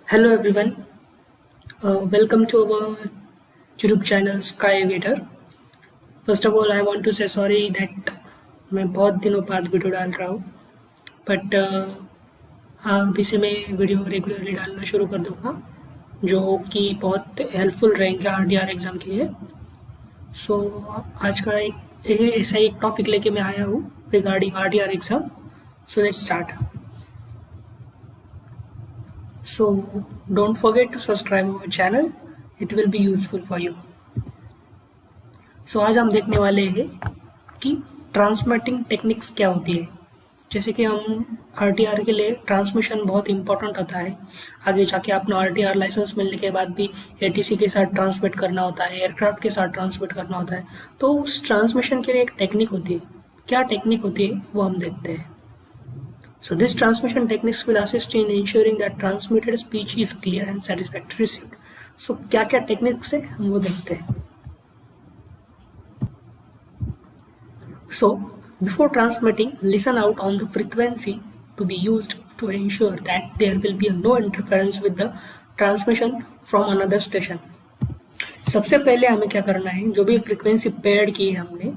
Hello everyone, welcome to our YouTube channel Sky Aviator. First of all, I want to say sorry that मैं बहुत दिनों बाद video डाल रहा हूँ, बट अभी से मैं वीडियो रेगुलरली डालना शुरू कर दूँगा, जो कि बहुत हेल्पफुल रहेंगे आरटीआर एग्ज़ाम के लिए. सो आज का ऐसा एक टॉपिक लेके मैं आया हूँ regarding RTR exam. So let's start. So don't forget to subscribe our channel. It will be useful for you. So आज हम देखने वाले हैं कि ट्रांसमिटिंग टेक्निक्स क्या होती है. जैसे कि हम आरटीआर के लिए ट्रांसमिशन बहुत इंपॉर्टेंट होता है. आगे जाके अपना आरटीआर लाइसेंस मिलने के बाद भी एटीसी के साथ ट्रांसमिट करना होता है, एयरक्राफ्ट के साथ ट्रांसमिट करना होता है. तो उस ट्रांसमिशन के लिए एक टेक्निक होती है. क्या टेक्निक होती है वो हम देखते हैं. So this transmission techniques will assist in ensuring that transmitted speech is clear and satisfactorily received. So क्या क्या टेक्निक्स है हम वो देखते हैं. So before transmitting, listen out on the frequency to be used to ensure that there will be no interference with the transmission from another station. सबसे पहले हमें क्या करना है, जो भी फ्रीक्वेंसी पेयर्ड की है हमने,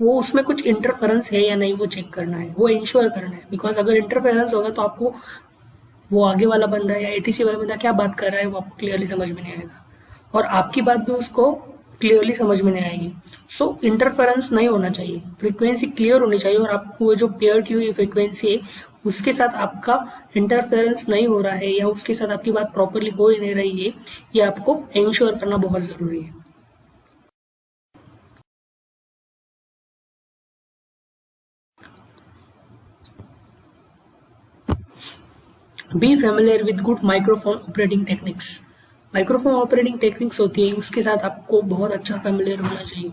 वो उसमें कुछ इंटरफेरेंस है या नहीं वो चेक करना है, वो इंश्योर करना है. बिकॉज अगर इंटरफेरेंस होगा तो आपको वो आगे वाला बंदा या एटीसी वाला बंदा क्या बात कर रहा है वो आपको क्लियरली समझ में नहीं आएगा, और आपकी बात भी उसको क्लियरली समझ में नहीं आएगी. सो इंटरफेरेंस नहीं होना चाहिए, फ्रीक्वेंसी क्लियर होनी चाहिए, और आपको वो जो पेयर की हुई फ्रीक्वेंसी है उसके साथ आपका इंटरफेरेंस नहीं हो रहा है या उसके साथ आपकी बात प्रॉपरली हो ही नहीं रही है, ये आपको इंश्योर करना बहुत जरूरी है. Be familiar with good microphone operating techniques. Microphone operating techniques होती है, उसके साथ आपको बहुत अच्छा फेमिलियर होना चाहिए.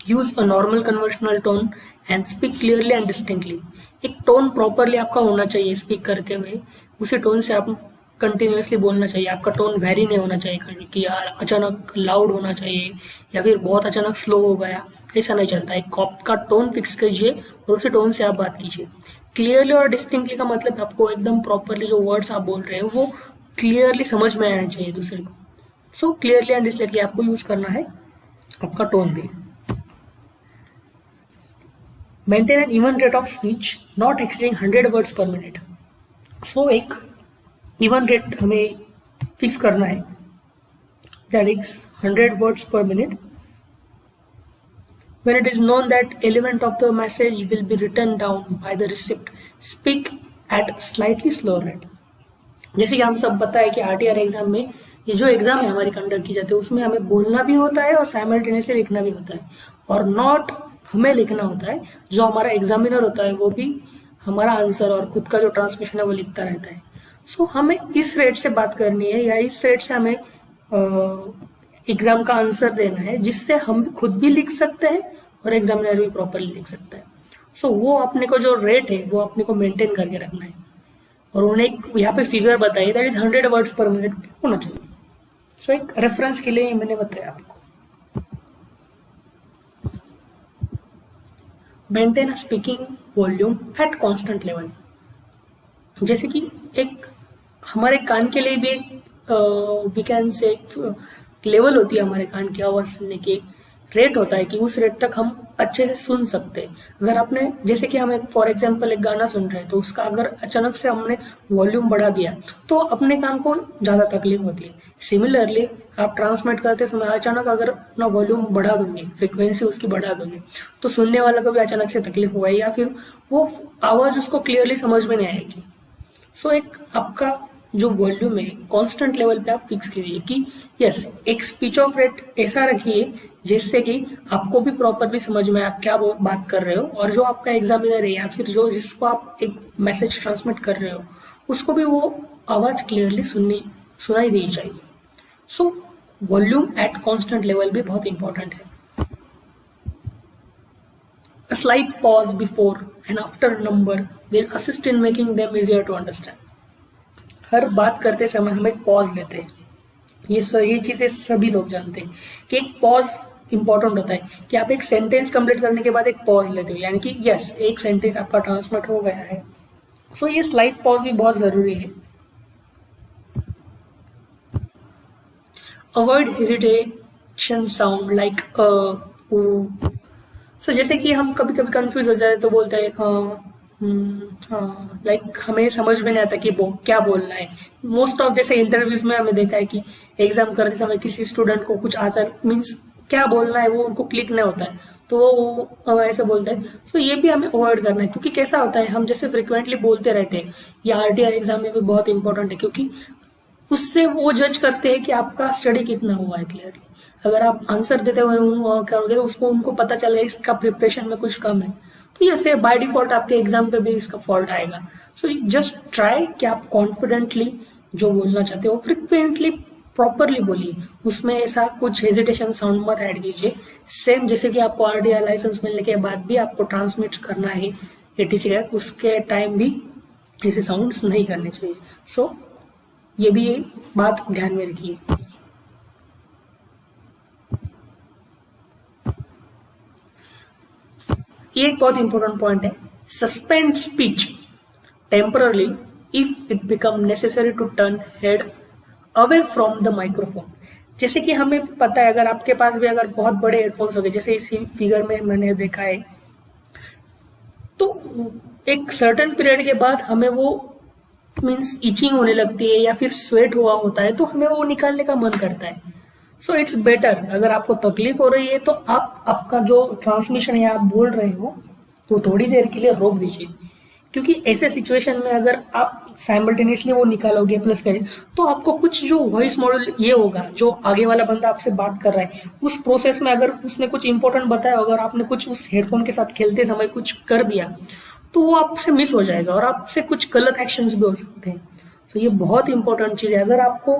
Use a normal conversational tone and speak clearly and distinctly. एक टोन प्रॉपरली आपका होना चाहिए स्पीक करते हुए, उसी टोन से आप कंटिन्यूसली बोलना चाहिए. आपका टोन वेरी नहीं होना चाहिए कि यार अचानक लाउड होना चाहिए या फिर बहुत अचानक स्लो हो गया, ऐसा नहीं चलता. एक आपका टोन फिक्स कीजिए और उसी टोन से आप बात कीजिए. क्लियरली और डिस्टिंक्टली का मतलब आपको एकदम प्रॉपरली जो वर्ड्स आप बोल रहे हो वो क्लियरली समझ में आना चाहिए दूसरे को. सो क्लियरली एंड डिस्टिंक्टली आपको यूज करना है आपका टोन भी. Maintain an even rate of speech not exceeding 100 words per minute. So एक इवन रेट हमें फिक्स करना है, that is 100 words per minute. When it is known that element of the message will be written down by the recipient, speak at slightly slower rate. जैसे कि हम सब पता है कि आरटीआर एग्जाम में ये जो एग्जाम है हमारी कंडक्ट की जाती है उसमें हमें बोलना भी होता है और साइमल्टेनियसली लिखना भी होता है, और नॉट हमें लिखना होता है, जो हमारा एग्जामिनर होता है वो भी हमारा आंसर और खुद का जो ट्रांसमिशन है वो लिखता रहता है. सो हमें इस रेट से बात करनी है या इस रेट से हमें एग्जाम का आंसर देना है जिससे हम खुद भी लिख सकते हैं और एग्जामिनर भी प्रॉपरली लिख सकता है. सो वो अपने को जो रेट है वो अपने को मेंटेन करके रखना है, और उन्हें यहाँ पे फिगर बताइए that is 100 words per minute होना चाहिए. सो एक रेफरेंस के लिए मैंने बताया आपको. Maintain speaking volume at constant level. जैसे कि एक हमारे कान के लिए भी एक वी कैन से लेवल होती है, हमारे कान की आवाज सुनने की रेट होता है कि उस रेट तक हम अच्छे से सुन सकते हैं. अगर आपने जैसे कि हम फॉर एग्जांपल एक गाना सुन रहे हैं तो उसका अगर अचानक से हमने वॉल्यूम बढ़ा दिया तो अपने कान को ज्यादा तकलीफ होती है. सिमिलरली आप ट्रांसमिट करते समय अचानक अगर अपना वॉल्यूम बढ़ा दोगे, फ्रीक्वेंसी उसकी बढ़ा दोगे, तो सुनने वाला को भी अचानक से तकलीफ होगा या फिर वो आवाज उसको क्लियरली समझ में नहीं आएगी. सो एक आपका जो वॉल्यूम है कांस्टेंट लेवल पे आप फिक्स कीजिए कि यस एक स्पीच ऑफ रेट ऐसा रखिए जिससे कि आपको भी प्रॉपरली समझ में आप क्या बात कर रहे हो, और जो आपका एग्जामिनर है या फिर जो जिसको आप एक मैसेज ट्रांसमिट कर रहे हो उसको भी वो आवाज क्लियरली सुनाई देनी चाहिए. So volume at constant level भी बहुत इंपॉर्टेंट है. A slight pause before and after a number will assist in making them easier to understand. हर बात करते समय हम एक पॉज लेते हैं. ये चीजें सभी लोग जानते हैं कि एक पॉज इंपॉर्टेंट होता है, कि आप एक सेंटेंस कंप्लीट करने के बाद एक पॉज लेते हो, यानी कि यस एक सेंटेंस आपका ट्रांसमिट हो गया है. सो ये स्लाइड पॉज भी बहुत जरूरी है. Avoid hesitation sound like so जैसे कि हम कभी कभी कंफ्यूज हो जाए तो बोलते हैं लाइक हमें समझ में नहीं आता कि वो क्या बोलना है। मोस्ट ऑफ जैसे इंटरव्यूज में हमें देखा है कि एग्जाम करते समय किसी स्टूडेंट को कुछ आता मीन्स क्या बोलना है वो उनको क्लिक नहीं होता है, तो वो ऐसे बोलते हैं। तो ये भी हमें अवॉइड करना है, क्योंकि कैसा होता है हम जैसे फ्रिक्वेंटली बोलते रहते हैं, या आरटीआर एग्जाम में भी बहुत इंपॉर्टेंट है, क्योंकि उससे वो जज करते हैं कि आपका स्टडी कितना हुआ है क्लियरली। अगर आप आंसर देते हुए क्या हो गया उसको उनको पता चले इसका प्रिपरेशन में कुछ कम है, तो ये बाय डिफॉल्ट आपके एग्जाम पे भी इसका फॉल्ट आएगा। सो जस्ट ट्राई कि आप कॉन्फिडेंटली जो बोलना चाहते हो फ्रिक्वेंटली प्रॉपरली बोलिए, उसमें ऐसा कुछ हेजिटेशन साउंड मत ऐड कीजिए। सेम जैसे कि आपको आरटीआर लाइसेंस मिलने के बाद भी आपको ट्रांसमिट करना है एटीसी का, उसके टाइम भी ऐसे साउंड्स नहीं करने चाहिए। सो ये भी बात ध्यान में रखिए। ये एक बहुत इंपॉर्टेंट पॉइंट है, suspend speech temporarily if it become necessary to turn head away from the microphone. जैसे कि हमें पता है अगर आपके पास भी अगर बहुत बड़े हेडफोन्स हो गए, जैसे इसी फिगर में मैंने देखा है, तो एक सर्टेन पीरियड के बाद हमें वो मीन्स इचिंग होने लगती है या फिर स्वेट हुआ होता है, तो हमें वो निकालने का मन करता है। सो इट्स बेटर, अगर आपको तकलीफ हो रही है तो आप आपका जो ट्रांसमिशन है आप बोल रहे हो तो थोड़ी देर के लिए रोक दीजिए, क्योंकि ऐसे सिचुएशन में अगर आप साइमल्टेनियसली वो निकालोगे प्लस करें तो आपको कुछ जो वॉइस मॉडल ये होगा, जो आगे वाला बंदा आपसे बात कर रहा है उस प्रोसेस में अगर उसने कुछ इंपॉर्टेंट बताया, अगर आपने कुछ उस हेडफोन के साथ खेलते समय कुछ कर दिया तो वो आपसे मिस हो जाएगा और आपसे कुछ गलत एक्शंस भी हो सकते हैं। तो ये बहुत इंपॉर्टेंट चीज है। अगर आपको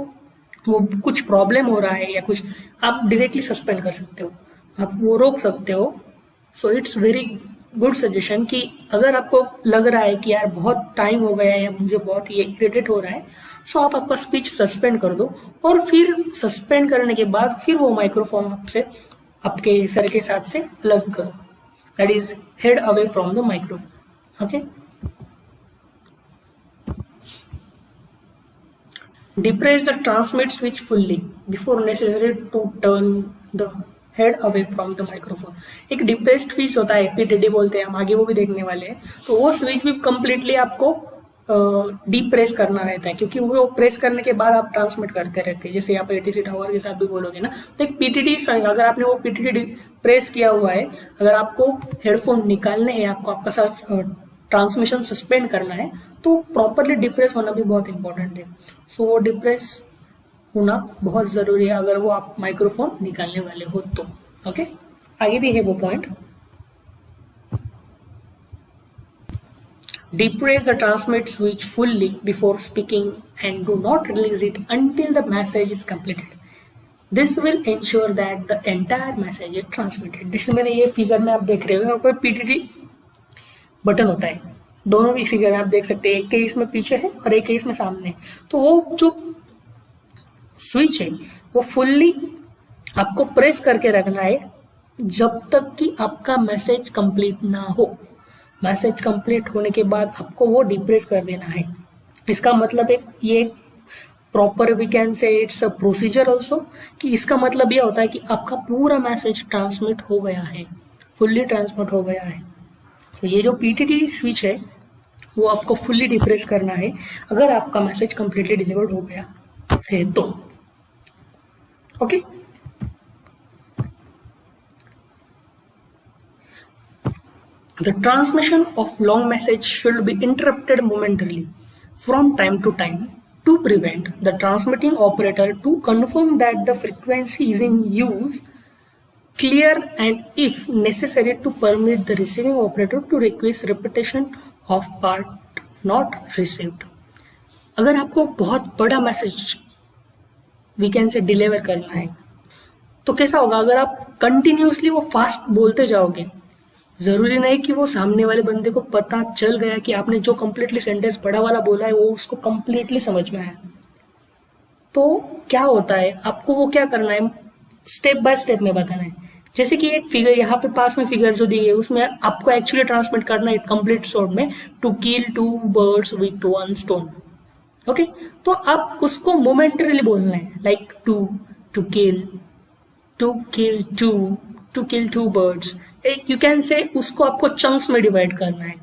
वो कुछ प्रॉब्लम हो रहा है या कुछ, आप डायरेक्टली सस्पेंड कर सकते हो, आप वो रोक सकते हो। So it's very good suggestion कि अगर आपको लग रहा है कि यार बहुत टाइम हो गया है या मुझे बहुत ये इरिटेट हो रहा है, सो आप आपका स्पीच सस्पेंड कर दो और फिर सस्पेंड करने के बाद फिर वो माइक्रोफोन आपसे आपके सर के साथ से अलग करो, that is head away from the microphone. Okay, depress the transmit switch fully before necessary to turn the head away from the microphone। एक डिप्रेस्ड स्विच होता है, पीटीडी बोलते हैं हम, आगे वो भी देखने वाले हैं। तो वो स्विच भी कंप्लीटली आपको डिप्रेस करना रहता है, क्योंकि वो प्रेस करने के बाद आप ट्रांसमिट करते रहते हैं। जैसे आप एटीसी टावर के साथ भी बोलोगे ना, तो एक पीटीडी अगर आपने वो पीटीडी प्रेस किया हुआ है, अगर आपको हेडफोन निकालने हैं, आपको आपका ट्रांसमिशन सस्पेंड करना है, तो प्रॉपरली डिप्रेस होना भी बहुत इंपॉर्टेंट है। सो वो डिप्रेस होना बहुत जरूरी है अगर वो आप माइक्रोफोन निकालने वाले हो तो। ओके, आगे भी है वो point, depress the transmit switch fully before speaking and do not release it until the message is completed. This will ensure that the entire message is transmitted। जैसे मैंने ये फिगर में आप देख रहे हो, कोई पीटीडी बटन होता है, दोनों भी फिगर में आप देख सकते हैं, एक के इसमें पीछे है और एक के इसमें सामने है। तो वो जो स्विच है वो फुल्ली आपको प्रेस करके रखना है जब तक कि आपका मैसेज कंप्लीट ना हो। मैसेज कंप्लीट होने के बाद आपको वो डिप्रेस कर देना है। इसका मतलब है ये proper we can say it's a procedure also, कि इसका मतलब ये होता है कि आपका पूरा मैसेज ट्रांसमिट हो गया है, फुल्ली ट्रांसमिट हो गया है। तो ये जो पीटीटी स्विच है वो आपको फुल्ली डिप्रेस करना है अगर आपका मैसेज कंप्लीटली डिलीवर्ड हो गया है तो। Okay, the transmission of long message should be interrupted momentarily from time to time to prevent the transmitting operator to confirm that the frequency is in use clear, and if necessary to permit the receiving operator to request repetition of part not received। अगर आपको बहुत बड़ा message weekend से deliver करना है तो कैसा होगा, अगर आप कंटिन्यूसली वो फास्ट बोलते जाओगे, जरूरी नहीं कि वो सामने वाले बंदे को पता चल गया कि आपने जो कंप्लीटली सेंटेंस बड़ा वाला बोला है वो उसको कंप्लीटली समझ में आया। तो क्या होता है, आपको वो क्या करना है, स्टेप बाय स्टेप में बताना है। जैसे कि एक फिगर यहाँ पे पास में फिगर जो दी है उसमें आपको एक्चुअली ट्रांसमिट करना है कंप्लीट शॉर्ट में, to kill 2 birds with 1 stone। Okay, तो आप उसको मोमेंटरीली बोलना है, like 2 to kill two birds, you can say उसको आपको चंक्स में डिवाइड करना है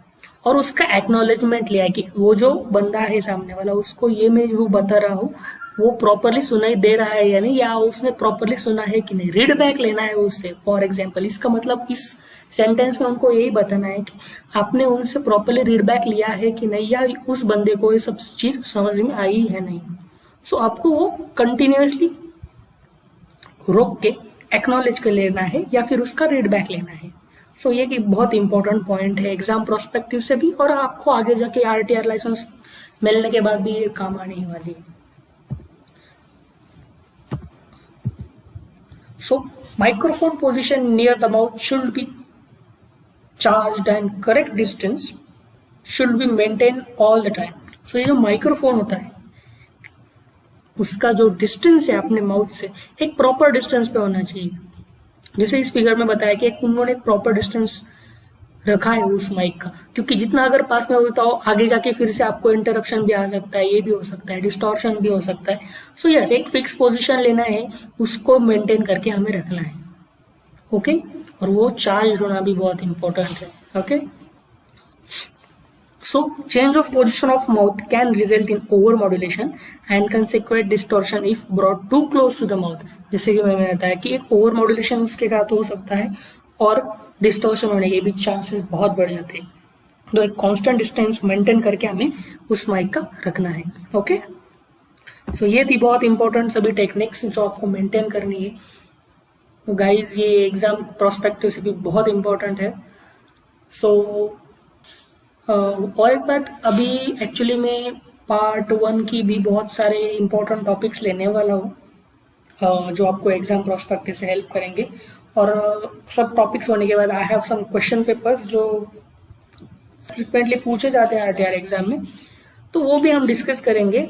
और उसका एक्नॉलेजमेंट लिया है कि वो जो बंदा है सामने वाला, उसको ये मैं जो बता रहा हूँ वो प्रॉपरली सुनाई दे रहा है या नहीं, या उसने प्रॉपरली सुना है कि नहीं, रीड बैक लेना है उससे। फॉर एग्जाम्पल, इसका मतलब इस सेंटेंस में उनको यही बताना है कि आपने उनसे प्रॉपरली रीड बैक लिया है कि नहीं, या उस बंदे को ये सब चीज समझ में आई है नहीं। सो आपको वो कंटिन्यूअसली रोक के एक्नॉलेज कर लेना है या फिर उसका रीड बैक लेना है। सो ये कि बहुत इंपॉर्टेंट पॉइंट है एग्जाम प्रोस्पेक्टिव से भी, और आपको आगे जाके आरटीआर लाइसेंस मिलने के बाद भी ये काम आने ही वाली है। So microphone position near the mouth should be charged and correct distance should be maintained all the time. So ये जो माइक्रोफोन होता है उसका जो डिस्टेंस है अपने माउथ से एक प्रॉपर डिस्टेंस पे होना चाहिए। जैसे इस फिगर में बताया कि उन्होंने एक प्रॉपर डिस्टेंस रखा है उस माइक का, क्योंकि जितना अगर पास में होता हो आगे जाके फिर से आपको इंटरप्शन भी आ सकता है, ये भी हो सकता है, डिस्टॉर्शन भी हो सकता है। सो यस, एक फिक्स पोजीशन लेना है, उसको मेंटेन करके हमें रखना है। ओके, और वो चार्ज होना भी बहुत इंपॉर्टेंट है। Okay, so change of position of mouth can result in over modulation and consequent distortion if brought too close to the mouth. जैसे कि मैंने बताया कि एक ओवर मॉड्यूलेशन उसके साथ हो सकता है और डिस्टॉर्शन होने के भी चांसेस बहुत बढ़ जाते हैं। तो एक कांस्टेंट डिस्टेंस मेंटेन करके हमें उस माइक का रखना है। ओके, सो ये थी बहुत इंपॉर्टेंट सभी टेक्निक्स जो आपको मेंटेन करनी है। तो गाइज, ये एग्जाम प्रोस्पेक्टिव से भी बहुत इंपॉर्टेंट है। सो और एक बात, अभी एक्चुअली मैं पार्ट 1 की भी बहुत सारे इंपॉर्टेंट टॉपिक्स लेने वाला हूँ जो आपको एग्जाम प्रोस्पेक्टिव से हेल्प करेंगे। और सब टॉपिक्स होने के बाद I have some question papers जो फ्रिक्वेंटली पूछे जाते हैं आरटीआर एग्जाम में, तो वो भी हम डिस्कस करेंगे।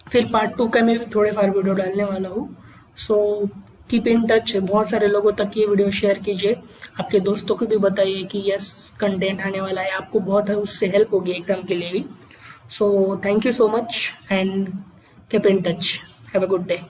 फिर पार्ट 2 का मैं भी थोड़े बार वीडियो डालने वाला हूँ। सो कीप इन टच, बहुत सारे लोगों तक ये वीडियो शेयर कीजिए, आपके दोस्तों को भी बताइए कि यस कंटेंट आने वाला है, आपको बहुत उससे हेल्प होगी एग्जाम के लिए भी। So thank you so much and keep in touch, have a good day.